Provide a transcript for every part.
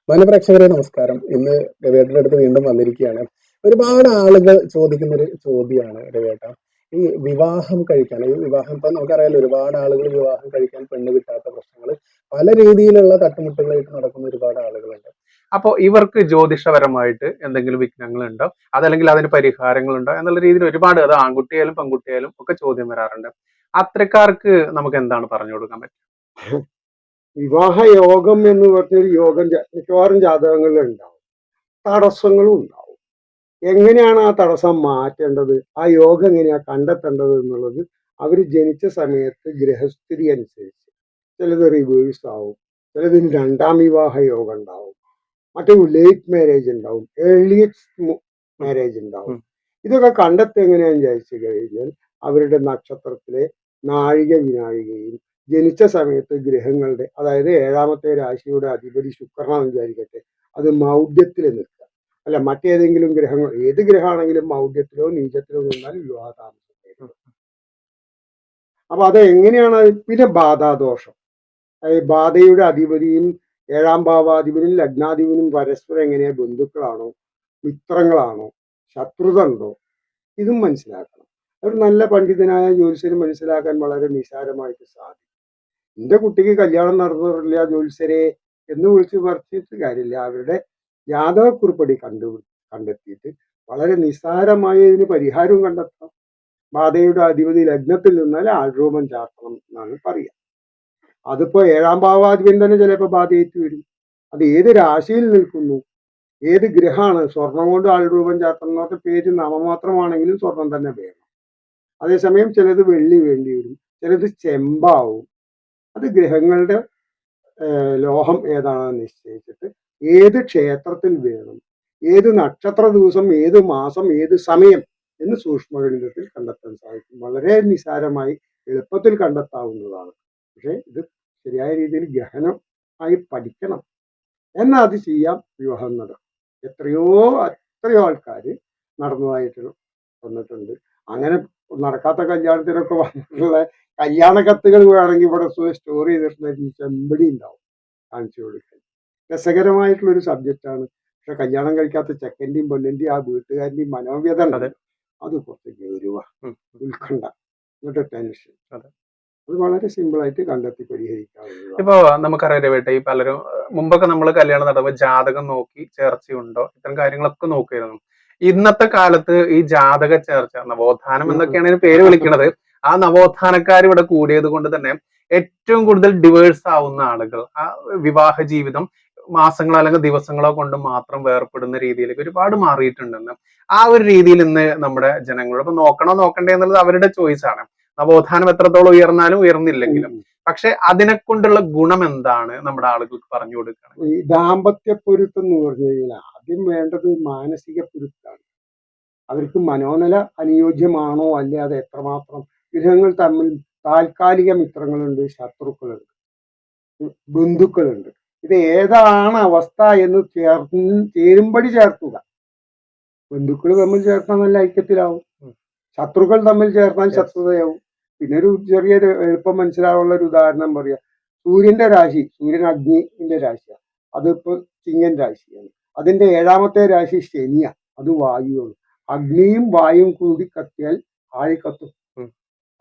മാന്യപ്രേക്ഷകരെ നമസ്കാരം. ഇന്ന് രവിയേട്ടൻ്റെ അടുത്ത് വീണ്ടും വന്നിരിക്കുകയാണ്. ഒരുപാട് ആളുകൾ ചോദിക്കുന്ന ഒരു ചോദ്യമാണ് രവിയേട്ട. ഈ വിവാഹം കഴിക്കാൻ, ഈ വിവാഹം ഇപ്പം നമുക്കറിയാലോ, ഒരുപാട് ആളുകൾ വിവാഹം കഴിക്കാൻ പെണ്ണ് കിട്ടാത്ത പ്രശ്നങ്ങൾ പല രീതിയിലുള്ള തട്ടുമുട്ടുകളായിട്ട് നടക്കുന്ന ഒരുപാട് ആളുകളുണ്ട്. അപ്പോൾ ഇവർക്ക് ജ്യോതിഷപരമായിട്ട് എന്തെങ്കിലും വിഘ്നങ്ങളുണ്ടോ, അതല്ലെങ്കിൽ അതിന് പരിഹാരങ്ങളുണ്ടോ എന്നുള്ള രീതിയിൽ ഒരുപാട്, അത് ആൺകുട്ടിയായാലും പെൺകുട്ടിയായാലും ഒക്കെ ചോദ്യം വരാറുണ്ട്. അത്തരക്കാർക്ക് നമുക്ക് എന്താണ് പറഞ്ഞു കൊടുക്കാൻ പറ്റും? വിവാഹ യോഗം എന്ന് പറഞ്ഞൊരു യോഗം മിക്കവാറും ജാതകങ്ങളിൽ ഉണ്ടാവും. തടസ്സങ്ങളും ഉണ്ടാവും. എങ്ങനെയാണ് ആ തടസ്സം മാറ്റേണ്ടത്, ആ യോഗം എങ്ങനെയാ കണ്ടെത്തേണ്ടത് എന്നുള്ളത് അവർ ജനിച്ച സമയത്ത് ഗ്രഹസ്ഥിതി അനുസരിച്ച് ചിലത് റിവേഴ്സ് ആവും, ചിലതിന് രണ്ടാം വിവാഹ യോഗം ഉണ്ടാവും, മറ്റേ ലേറ്റ് മാരേജ് ഉണ്ടാവും, ഏർലിയസ്റ്റ് മാരേജ് ഉണ്ടാവും. ഇതൊക്കെ കണ്ടെത്തുക എങ്ങനെയാന്ന് വിചാരിച്ചു കഴിഞ്ഞാൽ അവരുടെ നക്ഷത്രത്തിലെ നാഴിക വിനാഴികയും ജനിച്ച സമയത്ത് ഗ്രഹങ്ങളുടെ, അതായത് ഏഴാമത്തെ രാശിയുടെ അധിപതി ശുക്രനാണെന്ന് വിചാരിക്കട്ടെ, അത് മൗഢ്യത്തിൽ നിൽക്കുക. അല്ല, മറ്റേതെങ്കിലും ഗ്രഹങ്ങൾ, ഏത് ഗ്രഹമാണെങ്കിലും മൗഢ്യത്തിലോ നീചത്തിലോ നിന്നാൽ വിവാഹ താമസം. അപ്പൊ അത് എങ്ങനെയാണ്? പിന്നെ ബാധാദോഷം, ബാധയുടെ അധിപതിയും ഏഴാം ഭാവാധിപനും ലഗ്നാധിപനും പരസ്പരം എങ്ങനെയാ ബന്ധുക്കളാണോ, മിത്രങ്ങളാണോ, ശത്രുത ഉണ്ടോ, ഇതും മനസ്സിലാക്കണം. ഒരു നല്ല പണ്ഡിതനായ ജ്യോത്സ്യന് മനസ്സിലാക്കാൻ വളരെ നിസ്സാരമായിട്ട് സാധിക്കും. എന്റെ കുട്ടിക്ക് കല്യാണം നടന്നിട്ടില്ല ജ്യോത്സ്യരെ എന്ന് വിളിച്ച് പറിച്ചിട്ട് കാര്യമില്ല. അവരുടെ ജാതകക്കുറിപ്പടി കണ്ടെത്തിയിട്ട് വളരെ നിസ്സാരമായ ഇതിന് പരിഹാരവും കണ്ടെത്താം. ബാധയുടെ അധിപതി ലഗ്നത്തിൽ നിന്നാൽ ആൾരൂപം ചാർത്തണം എന്നാണ് പറയുക. അതിപ്പോ ഏഴാം ഭാവാധിപൻ തന്നെ ചിലപ്പോൾ ബാധയേറ്റ് വരും. അത് ഏത് രാശിയിൽ നിൽക്കുന്നു, ഏത് ഗ്രഹമാണ്. സ്വർണം കൊണ്ട് ആൾരൂപം ചാർത്തണം എന്ന് പറഞ്ഞ പേര് നാമമാത്രമാണെങ്കിലും സ്വർണം തന്നെ വേണം. അതേസമയം ചിലത് വെള്ളി വേണ്ടി വരും, ചിലത് ചെമ്പാവും. അത് ഗ്രഹങ്ങളുടെ ലോഹം ഏതാണെന്ന് നിശ്ചയിച്ചിട്ട് ഏത് ക്ഷേത്രത്തിൽ വേണം, ഏത് നക്ഷത്ര ദിവസം, ഏത് മാസം, ഏത് സമയം എന്ന് സൂക്ഷ്മഗണിതത്തിൽ കണ്ടെത്താൻ സാധിക്കും. വളരെ നിസ്സാരമായി എളുപ്പത്തിൽ കണ്ടെത്താവുന്നതാണ്. പക്ഷെ ഇത് ശരിയായ രീതിയിൽ ഗഹനമായി പഠിക്കണം. എന്നാൽ അത് ചെയ്യാം, വിവാഹം നടക്കും. എത്രയോ ആൾക്കാർ നടന്നതായിട്ട് വന്നിട്ടുണ്ട്. അങ്ങനെ നടക്കാത്ത കല്യാണത്തിനൊക്കെ വന്നിട്ടുള്ള കല്യാണ കത്തുകൾ വേണമെങ്കിൽ ഇവിടെ സ്റ്റോർ ചെയ്തിട്ടുള്ള ചെമ്പടി ഉണ്ടാവും, കാണിച്ചു കൊടുക്കാൻ. രസകരമായിട്ടുള്ളൊരു സബ്ജക്റ്റാണ്. പക്ഷെ കല്യാണം കഴിക്കാത്ത ചെക്കൻ്റെയും പെണ്ണിന്റെയും ആ വീട്ടുകാരൻ്റെയും മനോവ്യത ഉണ്ട്. അത് കുറച്ച് ഗൗരവ, ഉത്കണ്ഠ, എന്നിട്ട് ടെൻഷൻ. അത് വളരെ സിമ്പിൾ ആയിട്ട് കണ്ടെത്തി പരിഹരിക്കാവുന്നതാണ്. ഇപ്പൊ നമുക്കറിയാം രവേട്ട, ഈ പലരും മുമ്പൊക്കെ നമ്മൾ കല്യാണം നടത്തുമ്പോൾ ജാതകം നോക്കി ചേർച്ചയുണ്ടോ ഇത്തരം കാര്യങ്ങളൊക്കെ നോക്കിയിരുന്നു. ഇന്നത്തെ കാലത്ത് ഈ ജാതക ചേർച്ച, നവോത്ഥാനം എന്നൊക്കെയാണ് ഇതിന് പേര് വിളിക്കുന്നത്, ആ നവോത്ഥാനക്കാർ ഇവിടെ കൂടിയത് കൊണ്ട് തന്നെ ഏറ്റവും കൂടുതൽ ഡിവേഴ്സ് ആവുന്ന ആളുകൾ, ആ വിവാഹ ജീവിതം മാസങ്ങളോ അല്ലെങ്കിൽ ദിവസങ്ങളോ കൊണ്ട് മാത്രം വേർപ്പെടുന്ന രീതിയിലേക്ക് ഒരുപാട് മാറിയിട്ടുണ്ടെന്ന്. ആ ഒരു രീതിയിൽ ഇന്ന് നമ്മുടെ ജനങ്ങളോട് ഇപ്പൊ നോക്കണോ നോക്കണ്ടേ എന്നുള്ളത് അവരുടെ ചോയ്സ് ആണ്. നവോത്ഥാനം എത്രത്തോളം ഉയർന്നാലും ഉയർന്നില്ലെങ്കിലും. പക്ഷെ അതിനെ കൊണ്ടുള്ള ഗുണം എന്താണ് നമ്മുടെ ആളുകൾക്ക് പറഞ്ഞു കൊടുക്കണം. ഈ ദാമ്പത്യ പൊരുത്തം എന്ന് പറഞ്ഞു കഴിഞ്ഞാൽ ആദ്യം വേണ്ടത് മാനസിക പൊരുത്താണ്. അവർക്ക് മനോനില അനുയോജ്യമാണോ അല്ലെ, അത് എത്രമാത്രം. ഗ്രഹങ്ങൾ തമ്മിൽ താൽക്കാലിക മിത്രങ്ങളുണ്ട്, ശത്രുക്കളുണ്ട്, ബന്ധുക്കളുണ്ട്. ഇത് ഏതാണ് അവസ്ഥ എന്ന് ചേരുമ്പടി ചേർക്കുക. ബന്ധുക്കൾ തമ്മിൽ ചേർത്താൽ നല്ല ഐക്യത്തിലാവും, ശത്രുക്കൾ തമ്മിൽ ചേർത്താൽ ശത്രുതയാവും. പിന്നെ ഒരു ചെറിയൊരു എളുപ്പം മനസ്സിലാവുള്ള ഒരു ഉദാഹരണം പറയാം. സൂര്യന്റെ രാശി, സൂര്യൻ അഗ്നിന്റെ രാശിയാണ്, അതിപ്പോ ചിങ്ങൻ രാശിയാണ്. അതിന്റെ ഏഴാമത്തെ രാശി ശനിയ, അത് വായുവാണ്. അഗ്നിയും വായും കൂടി കത്തിയാൽ ആഴി കത്തും.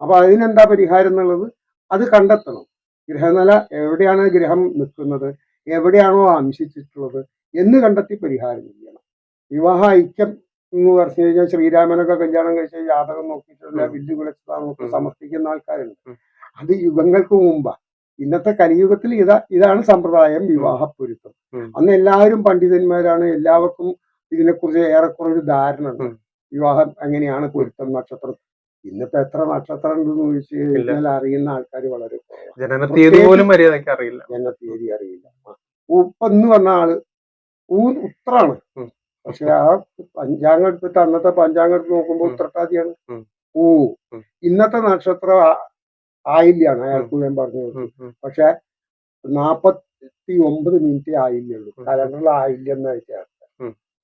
അപ്പൊ അതിനെന്താ പരിഹാരം എന്നുള്ളത് അത് കണ്ടെത്തണം. ഗ്രഹനില എവിടെയാണ് ഗ്രഹം നിൽക്കുന്നത്, എവിടെയാണോ അംശിച്ചിട്ടുള്ളത് എന്ന് കണ്ടെത്തി പരിഹാരം ചെയ്യണം. വിവാഹ ഐക്യം എന്ന് പറഞ്ഞു കഴിഞ്ഞാൽ ശ്രീരാമനൊക്കെ കല്യാണം കഴിച്ച ജാതകം നോക്കിയിട്ടുള്ള വില്ല് വിളിച്ചതാണൊക്കെ സമർപ്പിക്കുന്ന ആൾക്കാരുണ്ട്. അത് യുഗങ്ങൾക്ക് മുമ്പാ. ഇന്നത്തെ കലിയുഗത്തിൽ ഇതാണ് സമ്പ്രദായം, വിവാഹ പൊരുത്തം. അന്ന് എല്ലാവരും പണ്ഡിതന്മാരാണ്, എല്ലാവർക്കും ഇതിനെക്കുറിച്ച് ഏറെക്കുറെ ഒരു ധാരണ ഉണ്ട്. വിവാഹം എങ്ങനെയാണ്, പൊരുത്തം, നക്ഷത്രം. ഇന്നിപ്പോ എത്ര നക്ഷത്രം ഉണ്ടെന്ന് ചോദിച്ചു കഴിഞ്ഞാൽ അറിയുന്ന ആൾക്കാർ വളരെ കുറവാണ്. ജനനത്തീയതി പോലും മര്യാദയ്ക്ക് അറിയില്ല. ജനനത്തീയതി അറിയില്ല. ഇപ്പൊ ഇന്ന് വന്ന ആള് ഉത്രാണ്, പക്ഷെ ആ പഞ്ചാംഗം എടുത്തിട്ട് അന്നത്തെ പഞ്ചാംഗം എടുത്ത് നോക്കുമ്പോൾ ഉത്രട്ടാതിയാണ്. ഇന്നത്തെ നക്ഷത്രം ആയില്ലാണ്, അയാൾക്ക് ഞാൻ പറഞ്ഞു കൊടുത്തു. പക്ഷെ 49 മിനിറ്റ് ആയില്ലുള്ളൂ. കലണ്ടറിൽ ആയില്ലെന്ന് വെച്ചാൽ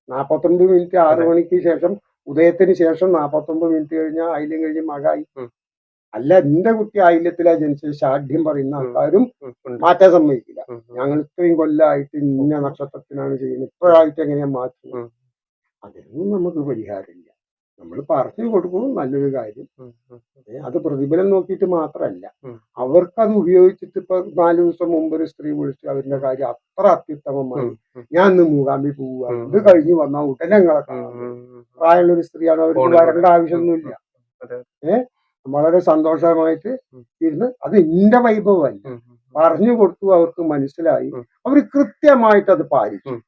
49 മിനിറ്റ് 6 മണിക്ക് ശേഷം, ഉദയത്തിന് ശേഷം 49 മിനിറ്റ് കഴിഞ്ഞാൽ ആയില്യം കഴിഞ്ഞ് മഴ ആയി. അല്ല എന്റെ കുട്ടി ആയില്യത്തിലാ ജനിച്ചത് ഷാഠ്യം പറയുന്ന ആൾക്കാരും ഉണ്ട്. മാറ്റാൻ സമ്മതിക്കില്ല. ഉം, ഉം, ഞങ്ങൾ ഇത്രയും കൊല്ലമായിട്ട് ഇന്ന നക്ഷത്രത്തിനാണ് ചെയ്യുന്നത്, ഇപ്പോഴായിട്ട് എങ്ങനെയാ മാറ്റുന്നത്? ഉം, അതൊന്നും നമുക്ക് പരിഹാരമില്ല. നമ്മൾ പറഞ്ഞു കൊടുക്കും നല്ലൊരു കാര്യം. ഉം, ഉം, അത് പ്രതിഫലം നോക്കിയിട്ട് മാത്രമല്ല, ഉം. അവർക്കത് ഉപയോഗിച്ചിട്ട് ഇപ്പൊ 4 ദിവസം മുമ്പ് ഒരു സ്ത്രീ വിളിച്ച് അവരുടെ കാര്യം അത്ര അത്യുത്തമമായി, ഉം, ഞാൻ ഇന്ന് മൂകാമ്പി പോവുക, ഉം, ഇത് കഴിഞ്ഞ് വന്നാൽ ഉടനെ ഞങ്ങളെ ഉം, കാണാൻ ഉം, വരും. ഉം. പ്രായമുള്ള ഒരു സ്ത്രീയാണ്, അവർക്ക് ഫോണിലൂടെ. വരേണ്ട ഉം, ആവശ്യമൊന്നുമില്ല. അതെ. ഏഹ് വളരെ സന്തോഷമായിട്ട് ഉം, ഇരുന്ന്, അത് എന്റെ വൈഭവമല്ല, ഉം, പറഞ്ഞു കൊടുത്തു, അവർക്ക് മനസ്സിലായി, ഉം, അവർ കൃത്യമായിട്ട് അത് പാലിച്ചു. ഉം.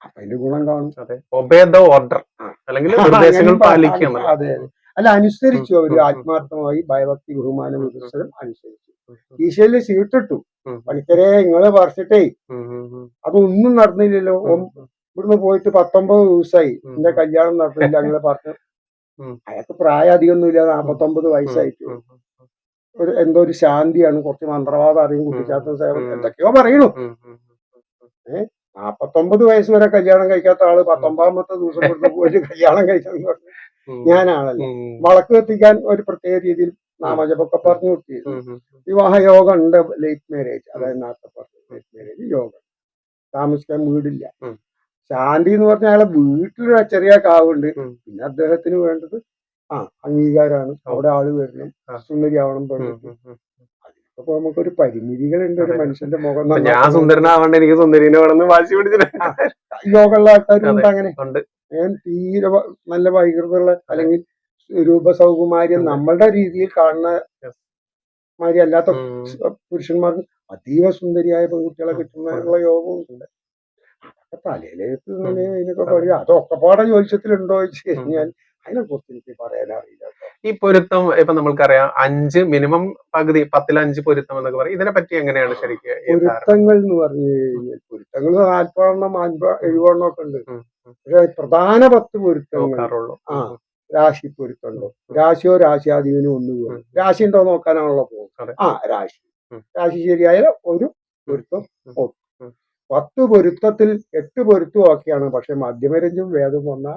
അപ്പൊ അതിന്റെ ഗുണം കാണും. അതെ. ഒബേ ദ ഓർഡർ, അല്ലെങ്കിൽ നിർദ്ദേശങ്ങൾ പാലിക്കുക എന്നുള്ളത്. അതെ അതെ. അല്ല, അനുസരിച്ചു. ഉം, അവര് ഉം, ഉം, ആത്മാർത്ഥമായി ഭയഭക്തി ബഹുമാന ഉം, വികസനം അനുസരിച്ചു. ഉം, ഉം, ഈശോയില് ചീട്ടിട്ടു, ഉം, പണിക്കരെ നിങ്ങള് പറിച്ചിട്ടേ ഉം, ഉം, ഉം, അതൊന്നും നടന്നില്ലല്ലോ. ഉം, ഉം, ഇവിടുന്ന് പോയിട്ട് 19 ദിവസമായി, ഉം, എന്റെ കല്യാണം നടന്നില്ല, നിങ്ങള് പറഞ്ഞു. ഉം, അയാൾക്ക് പ്രായം അധികമൊന്നുമില്ല, ഉം, 49 ഉം, വയസ്സായിട്ടു. ഉം, എന്തോ ഒരു ശാന്തിയാണ്, കുറച്ച് മന്ത്രവാദം അറിയും, ഉം, കുട്ടിച്ചാത്ത സേവ ഉം, എന്തൊക്കെയോ പറയണു. ഉം, ഉം, 49 വയസ്സ് വരെ കല്യാണം കഴിക്കാത്ത ആള് 19ാമത്തെ ദിവസം ഇവിടുന്ന് പോയിട്ട് കല്യാണം കഴിച്ചെന്ന് പറഞ്ഞു. ഉം, ഞാനാണല്ലോ. ഉം, വളക്ക് കത്തിക്കാൻ ഒരു പ്രത്യേക രീതിയിൽ നാമജപമൊക്കെ പറഞ്ഞു കൊടുത്തിരുന്നു. ഉം, വിവാഹ യോഗം ഉണ്ട്, ലേറ്റ് മാരേജ്, ഉം, അതായത് നേരത്തെ പറഞ്ഞു ലേറ്റ് മാരേജ് യോഗം. താമസിക്കാൻ വീടില്ല. ഉം, ശാന്തി എന്ന് പറഞ്ഞാൽ അയാളെ വീട്ടിലൊരു ചെറിയ കാവുണ്ട്. ഉം. പിന്നെ അദ്ദേഹത്തിന് വേണ്ടത് അംഗീകാരമാണ്. ഓ. അവിടെ ആള് വരണം, ആ. സുന്ദരിയാവണം, ഉം, പെൺകുട്ടി. ഉം, ഉം. അപ്പൊ നമുക്കൊരു പരിമിതികളുണ്ട്, ഒരു അതെ. മനുഷ്യന്റെ മുഖം ഇപ്പൊ ഞാൻ നന്നാക്കണം. സുന്ദരനാവണ്ട, എനിക്ക് സുന്ദരീനെ വേണമെന്ന് വാശി പിടിച്ചിട്ട്. യോഗമുള്ള ആൾക്കാരും അതെ, ഉണ്ട് അങ്ങനെ. ഉണ്ട്. തീരെ നല്ല വൈകൃതമുള്ള, അതെ. അല്ലെങ്കിൽ രൂപസൗകുമാര്യം ഉണ്ട്. നമ്മളുടെ രീതിയിൽ കാണുന്ന Yes. മാതിരി അല്ലാത്ത ഉം, പുരുഷന്മാർക്ക് അതീവ സുന്ദരിയായ പെൺകുട്ടികളെ ഉം, ഉണ്ട്. കിട്ടുന്നതിനുള്ള യോഗവും ഉണ്ട്. അതൊക്കെ തലയിലേക്ക് ഉം, ഇങ്ങനെ ഇതിനൊക്കെ അതെ. പറയും. അതൊക്കെ പാടെ ജ്യോതിഷത്തിലുണ്ടോ ചോദിച്ചു ഉം, കഴിഞ്ഞാൽ അതിനെ കുറിച്ച് എനിക്ക് പറയാൻ അറിയില്ല കേട്ടോ. ഈ പൊരുത്തം ഇപ്പൊ നമ്മൾക്കറിയാം 5 മിനിമം, പകുതി 10ൽ 5 പൊരുത്തം എന്നൊക്കെ പറയും. ഇതിനെ പറ്റി എങ്ങനെയാണ് ശരിക്കും ഈ ധാരണ? പൊരുത്തങ്ങൾ എന്ന് പറഞ്ഞു ഉം, കഴിഞ്ഞാൽ പൊരുത്തങ്ങൾ 40 70 ഒക്കെ ഉണ്ട്. ഉം, ഉം. പക്ഷെ പ്രധാന 10 പൊരുത്തങ്ങൾ നോക്കാറുള്ളൂ. ആ ഉം, ഉം, രാശി പൊരുത്തമുണ്ടോ, ഉം, രാശിയോ രാശിയാധിപനോ ഒന്ന് ഉം, വേണം. ഉം. രാശി ഉണ്ടോ നോക്കാനാണല്ലോ പോകും. അതെ. രാശി ഉം, രാശി ശരിയായാൽ ഒരു ഉം, പൊരുത്തം ഉം, ഓക്കെ. ഉം. 10 പൊരുത്തത്തിൽ 8 പൊരുത്തം ഒക്കെയാണ്. പക്ഷെ മധ്യമരഞ്ജും വേദം വന്ന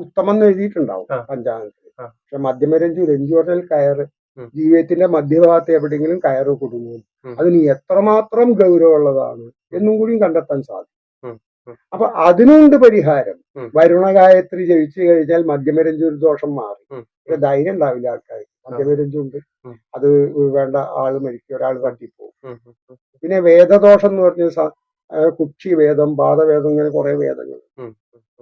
ഉത്തമം എന്ന് എഴുതിയിട്ടുണ്ടാവും ആ, പഞ്ചാംഗത്തിൽ. ആ. പക്ഷെ മധ്യമരഞ്ജു, രഞ്ജു പറഞ്ഞാൽ കയറ്, ഉം, ജീവിതത്തിന്റെ മധ്യഭാഗത്ത് എവിടെയെങ്കിലും കയറ് കുടുങ്ങും. ഉം, അതിന് എത്രമാത്രം ഗൗരവമുള്ളതാണ് എന്നും കൂടിയും കണ്ടെത്താൻ സാധിക്കും. ഉം, ഉം, അപ്പൊ അതിനുണ്ട് പരിഹാരം. ഉം, വരുണഗായത്രി ജപിച്ചു കഴിഞ്ഞാൽ മധ്യമരഞ്ജു ദോഷം മാറി. ഉം, പക്ഷെ ധൈര്യം ഉണ്ടാവില്ല ആൾക്കാർ. മധ്യമരഞ്ജു ഉണ്ട്, ഉം, അത് വേണ്ട, ആള് മരിക്കും, ഒരാൾ തട്ടിപ്പോവും. ഉം, ഉം, പിന്നെ വേദദോഷം എന്ന് പറഞ്ഞ കുക്ഷി വേദം, പാദവേദം, ഇങ്ങനെ കുറെ വേദങ്ങൾ, ഉം,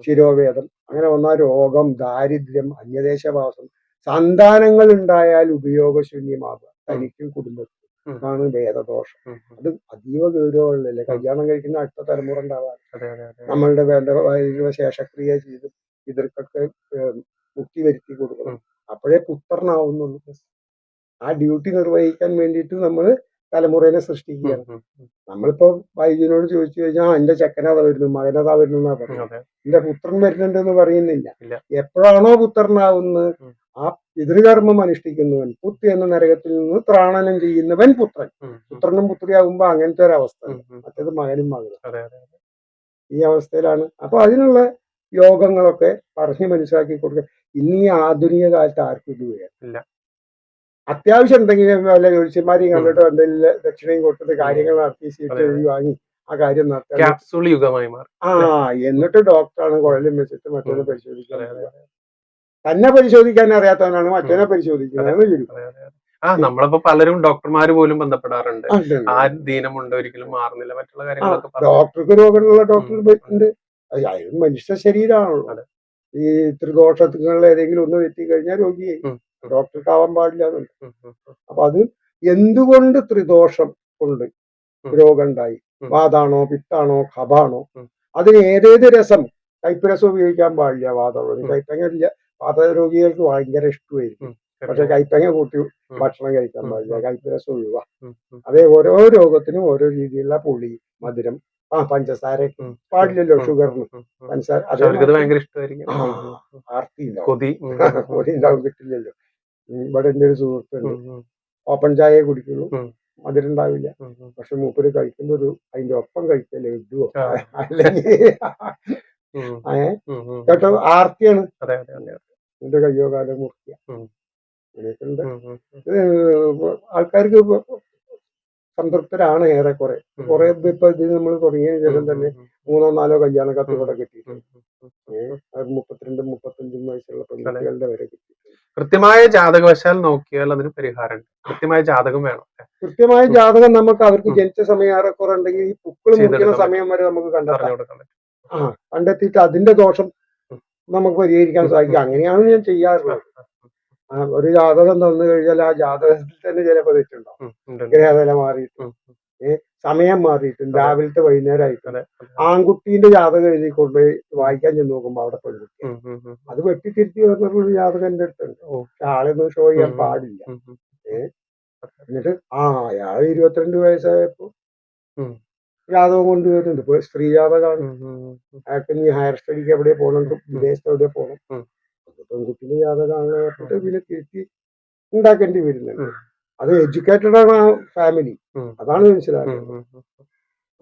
ശിരോവേദം, അങ്ങനെ വന്നാൽ രോഗം, ദാരിദ്ര്യം, അന്യദേശവാസം, സന്താനങ്ങൾ ഉണ്ടായാൽ ഉപയോഗശൂന്യമാകുക തനിക്കും കുടുംബത്തിനും, ഉം, അതാണ് വേദദോഷം. ഉം, ഉം. അത് അതീവ ഗൗരവമുള്ളല്ലേ. കല്യാണം കഴിക്കുന്ന അടുത്ത തലമുറ ഉണ്ടാവാൻ അതെ, അതെ, അതെ. നമ്മളുടെ ശേഷക്രിയ ചെയ്ത് ഇവർക്കൊക്കെ മുക്തി വരുത്തി കൊടുക്കണം. ഉം, അപ്പോഴേ പുത്രനാവുന്നുള്ളൂ. ആ ഡ്യൂട്ടി നിർവഹിക്കാൻ വേണ്ടിയിട്ട് നമ്മൾ തലമുറയെ ഉം, സൃഷ്ടിക്കുകയാണ്. ഉം, ഉം. നമ്മളിപ്പോ വൈദ്യനോട് ചോദിച്ചു കഴിഞ്ഞാൽ എന്റെ ചെക്കനതാ വരുന്നു, മകനതാ വരുന്നു എന്നാ പറയുന്നത്. അതെ. എന്റെ പുത്രൻ വരുന്നുണ്ടെന്ന് പറയുന്നില്ല. ഇല്ല. എപ്പോഴാണോ പുത്രനാവുന്നത്, ഉം, ആ പിതൃകർമ്മം അനുഷ്ഠിക്കുന്നവൻ, പുത്രി എന്ന നരകത്തിൽ നിന്ന് ത്രാണനം ചെയ്യുന്നവൻ പുത്രൻ. ഉം, ഉം, പുത്രനും പുത്രിയാകുമ്പോ അങ്ങനത്തെ ഒരു അവസ്ഥ. ഉം, ഉം. മറ്റേത് മകനും മകളും അതെ, അതെ, അതെ. ഈ അവസ്ഥയിലാണ്. അപ്പൊ അതിനുള്ള യോഗങ്ങളൊക്കെ പറഞ്ഞ് മനസ്സിലാക്കി കൊടുക്കുക. ഇന്ന് ഈ ആധുനിക കാലത്ത് ആർക്കും ഇത് വേണം. ഇല്ല. അത്യാവശ്യം എന്തെങ്കിലും വല്ല ജ്യോത്സ്യന്മാരെയും ഉം, കണ്ടിട്ട് എന്തെങ്കിലും ദക്ഷിണയും കൊടുത്തിട്ട് ഉം. കാര്യങ്ങൾ നടത്തി സീറ്റ് അതെ, അതെ. എഴുതി വാങ്ങി ആ കാര്യം നടത്താൻ. ക്യാപ്സൂൾ യുഗമായി മാറി. എന്നിട്ട് ഡോക്ടറാണ് കുഴലും വെച്ചിട്ട് ഉം. മറ്റൊന്ന് പരിശോധിക്കാൻ അതെ, അതെ, പോവുക. അതെ. തന്നെ പരിശോധിക്കാൻ അറിയാത്തവനാണ് മറ്റൊന്നെ ഉം. അതെ, പരിശോധിക്കുന്നതെന്ന് ചുരുക്കം. അതെ, അതെ, അതെ. നമ്മളിപ്പോ പലരും ഡോക്ടർമാര് പോലും ബന്ധപ്പെടാറുണ്ട്. ഉണ്ട്, ഉണ്ട്, ആ ഉണ്ട്. ദീനമുണ്ട്, ഒരിക്കലും മാറുന്നില്ല, മറ്റുള്ള കാര്യങ്ങളൊക്കെ പറഞ്ഞു. ഡോക്ടർക്ക് രോഗമുള്ള ഡോക്ടർ ഉണ്ട്. ഉണ്ട്. അത് മനുഷ്യ ശരീരമാണല്ലോ. അതെ. ഈ ത്രിദോഷങ്ങളിൽ ഏതെങ്കിലും ഒന്ന് തെറ്റി കഴിഞ്ഞാൽ രോഗിയായി. ഉം, ഉം, ഡോക്ടർക്ക് ആവാൻ പാടില്ല എന്നുണ്ട്. ഉം, ഉം, ഉം, അപ്പൊ അത് എന്തുകൊണ്ട് ത്രിദോഷം കൊണ്ട് ഉം, രോഗം ഉണ്ടായി? ഉം, വാതാണോ, പിത്താണോ, കഫാണോ? ഉം, അതിന് ഏതേത് രസം? കൈപ്പരസം ഉപയോഗിക്കാൻ പാടില്ല വാതമുള്ളത്. ഉം, കൈപ്പങ്ങ ഇല്ല. വാത രോഗികൾക്ക് ഭയങ്കര ഇഷ്ടമായിരിക്കും. ഉം. പക്ഷെ ശരി. കൈപ്പങ്ങ കൂട്ടി ഉം, ഭക്ഷണം കഴിക്കാൻ ഉം, പാടില്ല. ഉം, കൈപ്പരസം ഒഴിവാ. ഉം, ഉം, അതേ ഓരോ രോഗത്തിനും ഓരോ രീതിയിലുള്ള പുളി, മധുരം, പഞ്ചസാര ഉം, ഉം, പാടില്ലല്ലോ. ഉം, ഷുഗറിന് ഉം, ഉം. പഞ്ചസാര പക്ഷെ അവർക്കത് അതേമാതിരി ഭയങ്കര ഇഷ്ടമായിരിക്കും. ആ ഉം, ഉം, ഉം. ആർത്തി ഉണ്ടാവും. കൊതി. ഉം, ഉം, ഉം, പൊടി ഉണ്ടാവും, കിട്ടില്ലല്ലോ. ഇവിടെ എൻ്റെ ഒരു സുഹൃത്തുണ്ട്, ഉം, ഉം, ഓപ്പൺ ചായ കുടിക്കുള്ളൂ, ഉം, മധുരം ഉണ്ടാവില്ല. ഉം, ഉം. പക്ഷെ മൂപ്പര് കഴിക്കുമ്പോ അതിന്റെ ഒപ്പം കഴിക്കല്ലേ ലഡുവോ ആ. അല്ലെങ്കിൽ ഉം, ഏ ഉം, ഉം, കേട്ടോ, ഉം. ആർത്തിയാണ്. അതെ, അതെ, അതെ. എന്റെ കയ്യോ കാലോ മുറിക്കുക. ഉം. അങ്ങനെയൊക്കെ ഉണ്ട്. ഉം, ഉം, ഉം. ആൾക്കാർക്ക് സംതൃപ്തരാണ് ഏറെക്കുറെ. ഉം, കുറെ ഉം, ഇപ്പൊ ഇത് നമ്മൾ തുടങ്ങിയ ഉം, ശേഷം ഉം, തന്നെ ഉം, 3 4 കല്യാണ ഉം, കത്ത് ഉം, ഇവിടെ ഉം, കിട്ടിയിട്ടുണ്ട്. ഉം, ഉം, ഉം. അത് 32 35 വയസ്സുള്ള അതെ. പെൺകുട്ടികളുടെ വരെ കിട്ടിയിട്ടുണ്ട്. കൃത്യമായ ജാതകവശാൽ നോക്കിയാൽ അതിന് പരിഹാരമുണ്ട്. കൃത്യമായ ജാതകം വേണം. കൃത്യമായ ഉം, ജാതകം നമുക്ക് അവർക്ക് ഉം. ജനിച്ച സമയം ഏറെക്കുറെ ഉണ്ടെങ്കിൽ ഈ പുക്കിൾ മുറിക്കുന്ന ചെയ്തെടുക്കാൻ പറ്റും. സമയം വരെ നമുക്ക് പറഞ്ഞു കണ്ടെത്താം. കൊടുക്കാൻ പറ്റും. കണ്ടെത്തിയിട്ട് അതിന്റെ ദോഷം ഉം, നമുക്ക് പരിഹരിക്കാൻ ഉം, ഉം, സാധിക്കും. ഉം. അങ്ങനെയാണ് ഞാൻ ആ, ചെയ്യാറുള്ളത്. ആ, ഒരു ജാതകം തന്നു കഴിഞ്ഞാൽ ആ ജാതകത്തിൽ തന്നെ ചിലപ്പോൾ തെറ്റുണ്ടാവും. ഉം. ഉണ്ട്, ഉണ്ട്. ഗ്രഹനില മാറിയിട്ടും ഉം, ഉം. സമയം മാറിയിട്ടും അതെ, രാവിലത്തെ വൈകുന്നേരമായിട്ടും അതെ, അതെ. ആൺകുട്ടീന്റെ ജാതകം എഴുതി കൊണ്ടുപോയി ഉം, വായിക്കാൻ ചെന്ന് നോക്കുമ്പോൾ അവിടെ പെൺകുട്ടി. ഉം, ഉം, ഉം, അത് വെട്ടിത്തിരുത്തി പറഞ്ഞൊരു ജാതകം എൻ്റെ അടുത്തുണ്ട്. ഓ. പക്ഷെ ആളൊന്നും ഷോ ഉം, ചെയ്യാൻ ഉം, പാടില്ല. ഉം, ഉം, ഏ ഉം. എന്നിട്ട് അയാൾ 22 വയസ്സായപ്പോ ഉം, ജാതകം കൊണ്ടുവരുന്നുണ്ട്. ഇപ്പൊ സ്ത്രീ ജാതകമാണ്. ഉം, ഉം, ഉം, അയാൾക്ക് ഇനി ഹയർ സ്റ്റഡിക്ക് എവിടെ പോകണം, ഉം, വിദേശത്ത് എവിടെ പോകണം. ഉം, അത് പെൺകുട്ടിയുടെ ജാതകമാണ് പറഞ്ഞിട്ട് ഉം, പിന്നെ തിരുത്തി ഉണ്ടാക്കേണ്ടി വരുന്നുണ്ട്. ഉം, അത് എഡ്യൂക്കേറ്റഡ് ആണ് ആ ഫാമിലി. ഉം, അതാണ് ഉം, മനസ്സിലാക്കേണ്ടത്. ഉം, ഉം.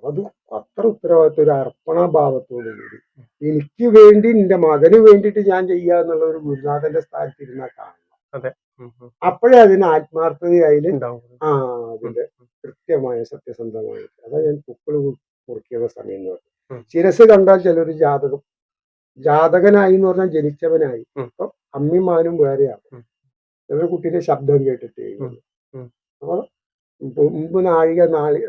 അത് അത്ര ഉത്തരവാദിത്വം, ഒരു അർപ്പണാഭാവത്തോടു കൂടി എനിക്ക് വേണ്ടി എന്റെ മകന് വേണ്ടിയിട്ട് ഞാൻ ചെയ്യുക എന്നുള്ള ഒരു ഗുരുനാഥന്റെ സ്ഥാനത്ത് ഇരുന്നാൽ കാണണം. അതെ. ഉം, ഉം. അപ്പോഴേ അതിന് ആത്മാർത്ഥതയായാലും ഉണ്ടാവും. ഉം, അതിന്റെ കൃത്യമായ സത്യസന്ധമായിട്ട് അതാ ഞാൻ പൂക്കൾ മുറിക്കുന്ന സമയം എന്ന് പറഞ്ഞു. ഉം, ശിരസ് കണ്ടാൽ ചിലൊരു ജാതകനായി എന്ന് പറഞ്ഞാൽ ജനിച്ചവനായി. ഉം, അപ്പൊ അമ്മിമാനും വേറെയാണ്. ഉം, ചിലർ കുട്ടീന്റെ ശബ്ദം കേട്ടിട്ട് ഉം, ഉം, അപ്പൊ മുമ്പ്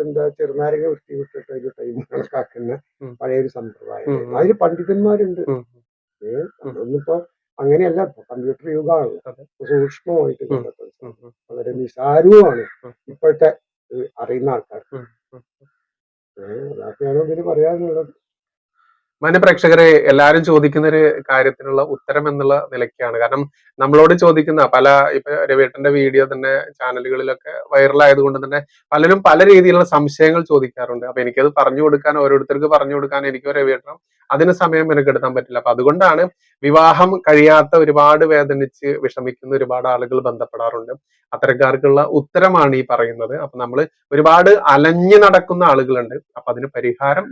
എന്താ ചെറുനാരങ്ങ വൃത്തി വിട്ടിട്ട് അതിന്റെ ടൈം കണക്കാക്കുന്ന ഉം, പഴയൊരു സമ്പ്രദായം. ഉം, ഉം, അതിൽ പണ്ഡിതന്മാരുണ്ട്. ഉം, ഉം. അതൊന്നിപ്പോ അങ്ങനെയല്ല. ഇപ്പൊ കമ്പ്യൂട്ടർ യുഗമാണല്ലോ. അതെ. സൂക്ഷ്മമായിട്ട് ഉം, കണ്ടെത്താൻ ഉം, സാധിക്കും. ഉം, വളരെ നിസാരവുമാണ് ഉം, ഇപ്പോഴത്തെ അറിയുന്ന ആൾക്കാർ. ഉം, ഉം. അതൊക്കെയാണ് ഇതിന് പറയാനുള്ളത്. മാന്യപ്രേക്ഷകരെ, എല്ലാവരും ചോദിക്കുന്ന ഒരു കാര്യത്തിനുള്ള ഉത്തരം എന്നുള്ള നിലയ്ക്കാണ്. കാരണം നമ്മളോട് ചോദിക്കുന്ന ഇപ്പൊ രവിയേട്ടന്റെ വീഡിയോ തന്നെ ചാനലുകളിലൊക്കെ വൈറൽ ആയതുകൊണ്ട് തന്നെ പലരും പല രീതിയിലുള്ള സംശയങ്ങൾ ചോദിക്കാറുണ്ട്. അപ്പൊ എനിക്കത് പറഞ്ഞു കൊടുക്കാൻ, ഓരോരുത്തർക്ക് പറഞ്ഞു കൊടുക്കാൻ എനിക്കോ രവിയേട്ടനും അതിന് സമയം മെനക്കെടുത്താൻ പറ്റില്ല. അപ്പൊ അതുകൊണ്ടാണ് വിവാഹം കഴിയാത്ത, ഒരുപാട് വേദനിച്ച് വിഷമിക്കുന്ന ഒരുപാട് ആളുകൾ ബന്ധപ്പെടാറുണ്ട്. അത്തരക്കാർക്കുള്ള ഉത്തരമാണ് ഈ പറയുന്നത്. അപ്പൊ നമ്മൾ ഒരുപാട് അലഞ്ഞു നടക്കുന്ന ആളുകളുണ്ട്. അപ്പൊ അതിന് പരിഹാരം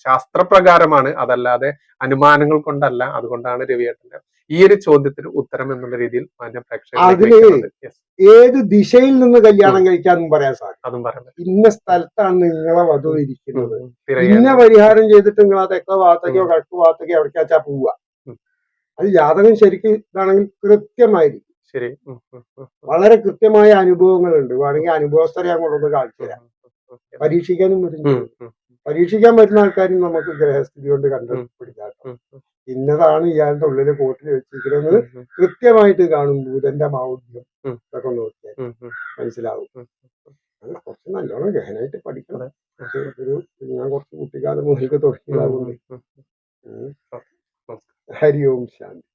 ശാസ്ത്രപ്രകാരമാണ്, അതല്ലാതെ അനുമാനങ്ങൾ കൊണ്ടല്ല. അതുകൊണ്ടാണ് രവിയേട്ടന്റെ ഈ ഒരു ചോദ്യത്തിന് ഉത്തരം എന്നുള്ള രീതിയിൽ മാന്യ പ്രേക്ഷകരിലേക്ക് അതില് വെക്കുന്നത്. യെസ്. ഏത് ദിശയിൽ നിന്ന് കല്യാണം കഴിക്കാന്നും പറയാൻ സാധിക്കും. അതും പറയുന്നത്. ഇന്ന സ്ഥലത്താണ് നിങ്ങളെ വധു ഇരിക്കുന്നത്, ഇന്ന തിരയേണ്ട. പരിഹാരം ചെയ്തിട്ട് നിങ്ങൾ ആ തെക്കോ ഭാഗത്തേക്കോ കിഴക്ക് ഭാഗത്തേക്കോ എവിടേക്കാച്ചാ പോവുക. അത് ജാതകം ശരിക്കും ഇതാണെങ്കിൽ കൃത്യമായിരിക്കും. ശരി. വളരെ കൃത്യമായ അനുഭവങ്ങളുണ്ട്. വേണമെങ്കിൽ അനുഭവസ്ഥരെ അങ്ങോട്ടൊന്ന് കാണിച്ചു തരാം. പരീക്ഷിക്കാനും പറ്റും. പരീക്ഷിക്കാൻ പറ്റുന്ന ആൾക്കാരും നമുക്ക് ഗ്രഹസ്ഥിതി കൊണ്ട് കണ്ടുപിടിക്കാം. ഇന്നതാണ് ഇയാളുടെ ഉള്ളില് കോട്ടിൽ വെച്ചിരിക്കുന്നത് കൃത്യമായിട്ട് കാണും. ഭൂതന്റെ മൗഢ്യം ഇതൊക്കെ നോക്കിയാൽ മനസ്സിലാവും. അത് കുറച്ച് നല്ലോണം ഗഹനായിട്ട് പഠിക്കണം. ഞാൻ കുറച്ച് കുട്ടിക്കാലം മുതൽക്ക് തുടങ്ങിയതാവുന്നത്. ഹരി ഓം ശാന്തി.